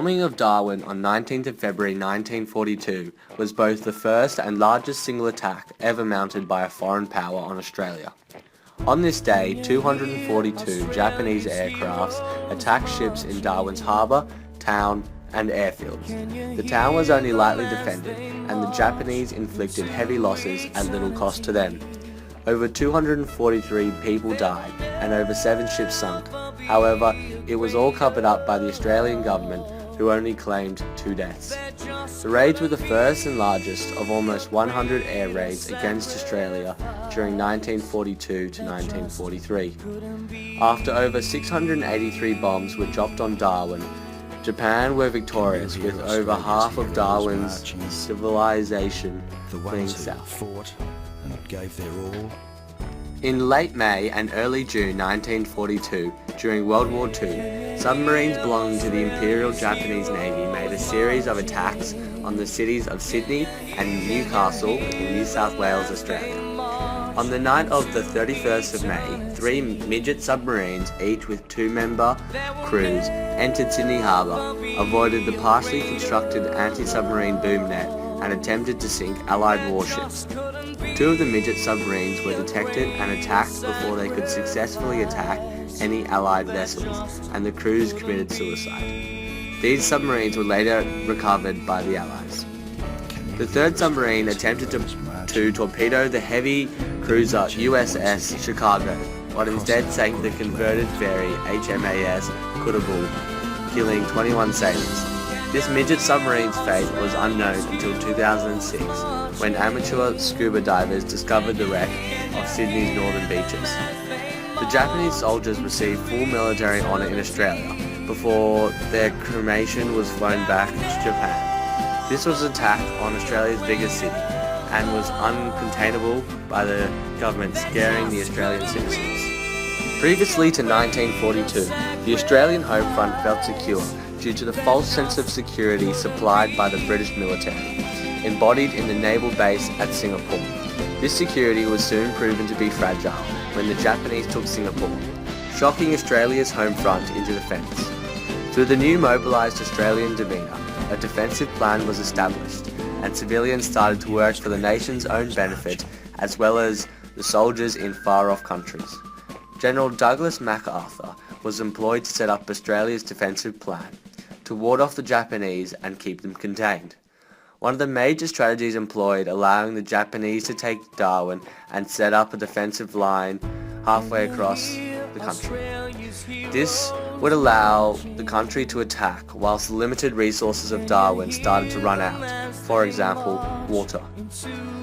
Bombing of Darwin on 19th of February 1942 was both the first and largest single attack ever mounted by a foreign power on Australia. On this day, 242 Japanese aircrafts attacked ships in Darwin's harbour, town and airfields. The town was only lightly defended, and the Japanese inflicted heavy losses at little cost to them. Over 243 people died and over 7 ships sunk. However, it was all covered up by the Australian government, who only claimed 2 deaths. The raids were the first and largest of almost 100 air raids against Australia during 1942 to 1943. After over 683 bombs were dropped on Darwin, Japan were victorious, with over half of Darwin's civilization fleeing south. Gave their all. In late May and early June 1942, during World War II, submarines belonging to the Imperial Japanese Navy made a series of attacks on the cities of Sydney and Newcastle in New South Wales, Australia. On the night of the 31st of May, 3 midget submarines, each with 2-member crews, entered Sydney Harbour, avoided the partially constructed anti-submarine boom net, and attempted to sink Allied warships. 2 of the midget submarines were detected and attacked before they could successfully attack any Allied vessels, and the crews committed suicide. These submarines were later recovered by the Allies. The 3rd submarine attempted to torpedo the heavy cruiser USS Chicago, but instead sank the converted ferry HMAS Kuttabul, killing 21 sailors. This midget submarine's fate was unknown until 2006, when amateur scuba divers discovered the wreck of Sydney's northern beaches. The Japanese soldiers received full military honour in Australia before their cremation was flown back to Japan. This was an attack on Australia's biggest city and was uncontainable by the government, scaring the Australian citizens. Previously to 1942, the Australian Homefront felt secure due to the false sense of security supplied by the British military, embodied in the naval base at Singapore. This security was soon proven to be fragile when the Japanese took Singapore, shocking Australia's home front into defence. Through the new mobilised Australian demeanour, a defensive plan was established, and civilians started to work for the nation's own benefit as well as the soldiers in far-off countries. General Douglas MacArthur was employed to set up Australia's defensive plan, to ward off the Japanese and keep them contained. One of the major strategies employed allowing the Japanese to take Darwin and set up a defensive line halfway across the country. This would allow the country to attack whilst the limited resources of Darwin started to run out, for example, water.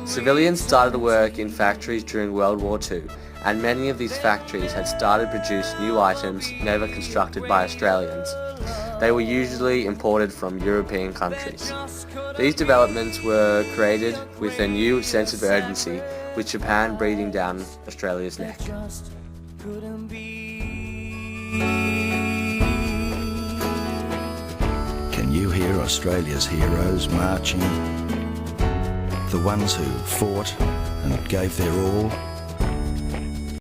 Civilians started to work in factories during World War II, and many of these factories had started to produce new items never constructed by Australians. They were usually imported from European countries. These developments were created with a new sense of urgency, with Japan breathing down Australia's neck. Can you hear Australia's heroes marching? The ones who fought and gave their all?